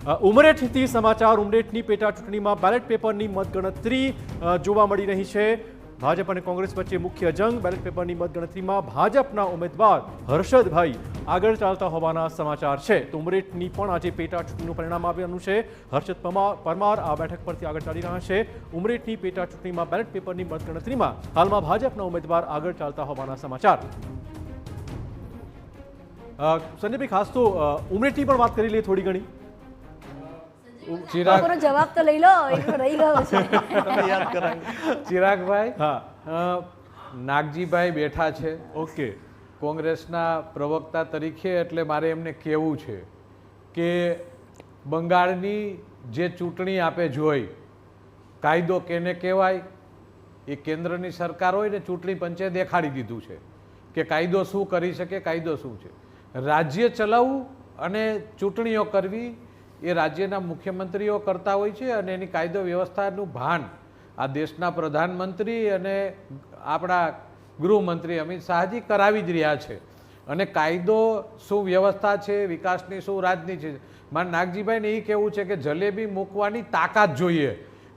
ઉમરેઠથી સમાચાર. ઉમરેઠની પેટા ચૂંટણીમાં બેલેટ પેપરની મતગણતરી જોવા મળી રહી છે. ભાજપ અને કોંગ્રેસ વચ્ચે મુખ્ય જંગ. બેલેટ પેપરની મતગણતરીમાં ભાજપના ઉમેદવાર હર્ષદભાઈ આગળ ચાલતા હોવાના સમાચાર છે. તો ઉમરેઠની પણ આજે પેટા ચૂંટણીનું પરિણામ આવ્યું છે. હર્ષદ પરમાર આ બેઠક પરથી આગળ ચાલી રહ્યા છે. ઉમરેઠની પેટા ચૂંટણીમાં બેલેટ પેપરની મતગણતરીમાં હાલમાં ભાજપના ઉમેદવાર આગળ ચાલતા હોવાના સમાચાર. સંજયભાઈ, ખાસ તો ઉમરેઠની પણ વાત કરી લઈએ થોડી ઘણી. જવાબ તો લઈ લો, રહી ગયો છે. યાદ કરાવી. ચિરાગભાઈ, હા, નાગજીભાઈ બેઠા છે ઓકે. કોંગ્રેસના પ્રવક્તા તરીકે, એટલે મારે એમને કહેવું છે કે બંગાળની જે ચૂંટણી આપે જોઈ, કાયદો કેને કહેવાય એ કેન્દ્રની સરકાર હોય ને ચૂંટણી પંચે દેખાડી દીધું છે કે કાયદો શું કરી શકે, કાયદો શું છે. રાજ્ય ચલાવવું અને ચૂંટણીઓ કરવી એ રાજ્યના મુખ્યમંત્રીઓ કરતા હોય છે અને એની કાયદો વ્યવસ્થાનું ભાન આ દેશના પ્રધાનમંત્રી અને આપણા ગૃહમંત્રી અમિત શાહજી કરાવી જ રહ્યા છે. અને કાયદો શું વ્યવસ્થા છે, વિકાસની શું રાજનીતિ છે. મારા નાગજીભાઈને એ કહેવું છે કે જલેબી મૂકવાની તાકાત જોઈએ,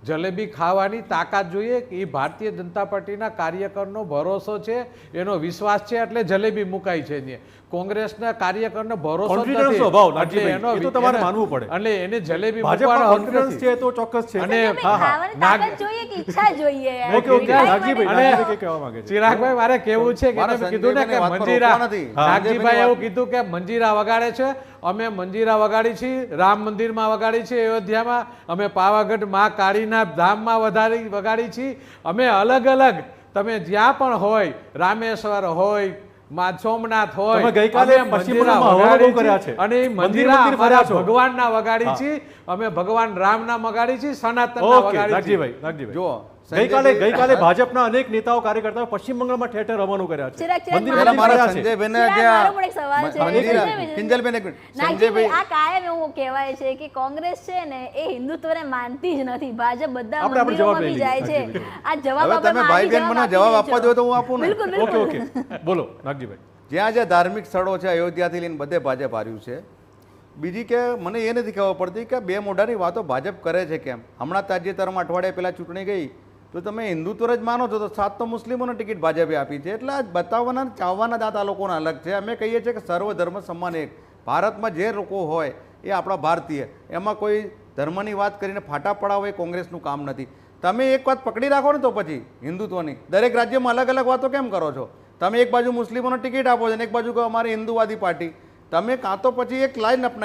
જલેબી ખાવાની તાકાત જોઈએ. કે એ ભારતીય જનતા પાર્ટીના કાર્યકરનો ભરોસો છે, એનો વિશ્વાસ છે, એટલે જલેબી મુકાય છે. ને કોંગ્રેસના કાર્યકરનો ભરોસો કોન્ફિડન્સ સ્વભાવ નાગજીભાઈ, એ તો તમારે માનવું પડે. એટલે એને જલેબી ભાજપમાં કોન્ફિડન્સ છે તો ચોક્કસ છે. અને ખાવાની તાકાત જોઈએ કે ઈચ્છા જોઈએ? ઓકે ઓકે, નાગજીભાઈ કઈ કહેવા માંગે છે? ચિરાગભાઈ, મારે કેવું છે કે તમે કીધું ને કે મંજીરા, નાગજીભાઈ એવું કીધું કે મંજીરા વગાડે છે. અમે મંજીરા વગાડી છીએ, રામ મંદિરમાં વગાડી છે, અયોધ્યામાં, અમે પાવાગઢ મા કાળીના ધામમાં વગાડી છીએ. અમે અલગ અલગ, તમે જ્યાં પણ હોય, રામેશ્વર હોય, માં સોમનાથ હોય, તમે ગઈકાલે પશ્ચિમ બંગાળમાં હવાલો કર્યા છે અને એ મંદિરા ભગવાનના વગાડી છીએ. અમે ભગવાન રામના વગાડી છીએ, સનાતનના ઓકે વગાડી છીએ. નાગજીભાઈ, જો ગઈકાલે ભાજપના અનેક નેતાઓ કાર્યકર્તાઓ પશ્ચિમ બંગાળમાં ઠેર ઠેર રવાનો કર્યા છે. મંદિરમાં મારા કર્યા છે. સંજયભાઈને મારો પણ એક સવાલ છે. કિંજલબેન એક મિનિટ. નાગજીભાઈ, આ કાયમ એવું કહેવાય છે કે કોંગ્રેસ છે ને એ હિન્દુત્વને માનતી જ નથી. ભાજપ બધા આપણે મંદિરોમાં જવાબ બી લઈ જાય છે. લઈએ. આ જવાબ હવે તમે ભાઈ બેન મને જવાબ આપવા દો તો હું આપું ને. બિલકુલ ઓકે બિલકુલ. ઓકે, બોલો નાગજીભાઈ. જ્યાં જ્યાં ધાર્મિક સ્થળો છે અયોધ્યાથી લઈને બધે ભાજપ હાર્યું છે. બીજી કે મને એ નથી ખબર પડતી કે બે મોઢાની વાતો ભાજપ કરે છે કેમ. હમણાં તાજેતરમાં અઠવાડિયા પહેલા ચૂંટણી ગઈ તો તમે હિન્દુત્વ જ માનો છો તો 7 તો મુસ્લિમોને ટિકિટ ભાજપે આપી છે. એટલે આ બતાવવાના ચાવવાના દાંત આ લોકોના અલગ છે. અમે કહીએ છીએ કે સર્વ ધર્મ સન્માન એક. ભારતમાં જે લોકો હોય એ આપણા ભારતીય, એમાં કોઈ ધર્મની વાત કરીને ફાટા પડાવો એ કોંગ્રેસનું કામ નથી. તમે એક વાત પકડી રાખો ને તો પછી હિન્દુત્વની દરેક રાજ્યમાં અલગ અલગ વાતો કેમ કરો છો? તમે એક બાજુ મુસ્લિમોને ટિકિટ આપો છો અને એક બાજુ કહો અમારી હિન્દુવાદી પાર્ટી. તમે કાં તો પછી એક લાઈન અપનાવી